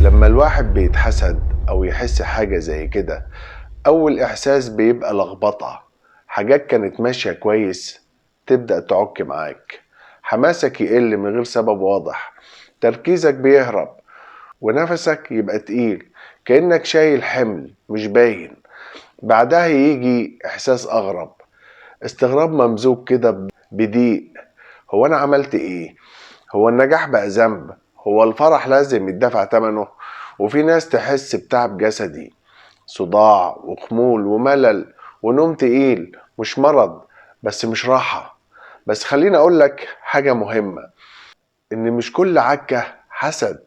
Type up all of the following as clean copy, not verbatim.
لما الواحد بيتحسد أو يحس حاجة زي كده، أول إحساس بيبقى لخبطة. حاجات كانت ماشية كويس تبدأ تعك معاك، حماسك يقل من غير سبب واضح، تركيزك بيهرب، ونفسك يبقى تقيل كأنك شايل حمل مش باين. بعدها يجي إحساس أغرب، استغراب ممزوج كده بضيق. هو أنا عملت إيه؟ هو النجاح بقى ذنب؟ هو الفرح لازم يدفع ثمنه؟ وفي ناس تحس بتعب جسدي، صداع وخمول وملل ونوم تقيل. مش مرض بس مش راحة. بس خليني اقول لك حاجة مهمة، ان مش كل عكة حسد،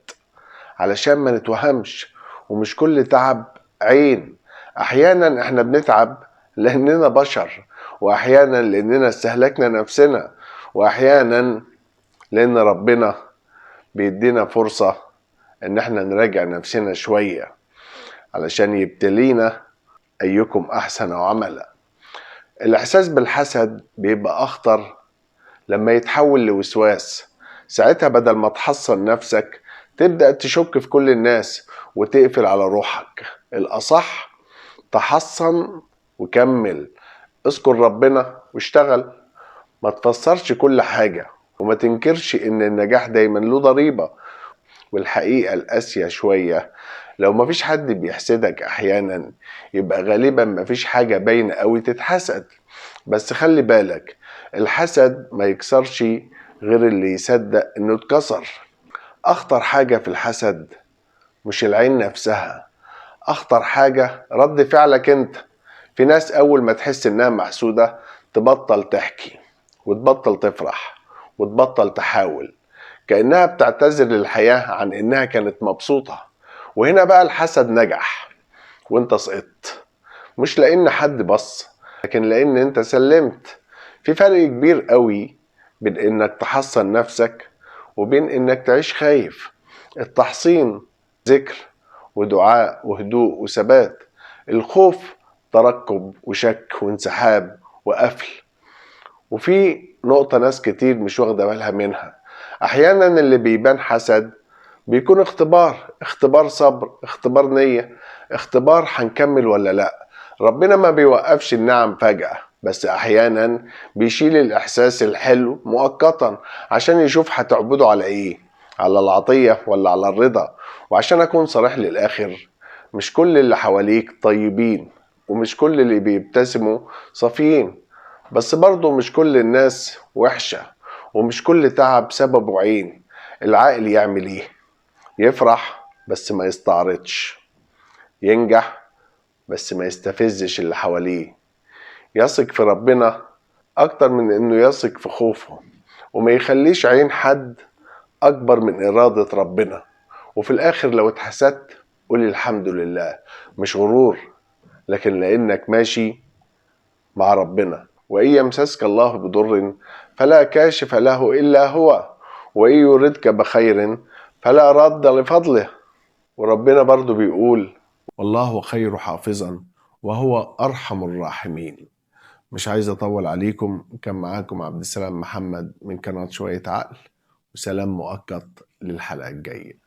علشان ما نتوهمش، ومش كل تعب عين. احيانا احنا بنتعب لاننا بشر، واحيانا لاننا استهلكنا نفسنا، واحيانا لان ربنا بيدينا فرصة ان احنا نراجع نفسنا شوية علشان يبتلينا ايكم احسن عملا. الاحساس بالحسد بيبقى اخطر لما يتحول لوسواس. ساعتها بدل ما تحصن نفسك تبدأ تشك في كل الناس وتقفل على روحك. الاصح تحصن وكمل، اذكر ربنا واشتغل. ما تفسرش كل حاجة، وما تنكرش ان النجاح دايما له ضريبة. والحقيقة القاسية شوية، لو مفيش حد بيحسدك احيانا يبقى غالبا مفيش حاجة باينة قوي تتحسد. بس خلي بالك، الحسد ما يكسرش غير اللي يصدق انه اتكسر. اخطر حاجة في الحسد مش العين نفسها، اخطر حاجة رد فعلك انت. في ناس اول ما تحس انها محسودة تبطل تحكي، وتبطل تفرح، وتبطل تحاول، كأنها بتعتذر للحياة عن انها كانت مبسوطة. وهنا بقى الحسد نجح وانت سقطت، مش لان حد بص، لكن لان انت سلمت. في فرق كبير قوي بين انك تحصن نفسك وبين انك تعيش خايف. التحصين ذكر ودعاء وهدوء وثبات، الخوف ترقب وشك وانسحاب وقفل. وفي نقطة ناس كتير مش واخدة بالها منها، احيانا اللي بيبان حسد بيكون اختبار صبر، اختبار نية، اختبار هنكمل ولا لا. ربنا ما بيوقفش النعم فجأة، بس احيانا بيشيل الاحساس الحلو مؤقتا عشان يشوف هتعبده على ايه، على العطية ولا على الرضا. وعشان اكون صريح للاخر، مش كل اللي حواليك طيبين، ومش كل اللي بيبتسموا صافيين، بس برضو مش كل الناس وحشة، ومش كل تعب سببه عين. العاقل يعمل ايه؟ يفرح بس ما يستعرضش، ينجح بس ما يستفزش اللي حواليه، يثق في ربنا اكتر من انه يثق في خوفه، وما يخليش عين حد اكبر من ارادة ربنا. وفي الاخر لو اتحسدت قولي الحمد لله، مش غرور، لكن لانك ماشي مع ربنا. وإن يمسسك الله بضر فلا كاشف له إلا هو، وإن يردك بخير فلا راد لفضله. وربنا برضو بيقول والله خير حافظا وهو أرحم الراحمين. مش عايز أطول عليكم، كان معاكم عبد السلام محمد من قناة شوية عقل، وسلام مؤقت للحلقة الجاية.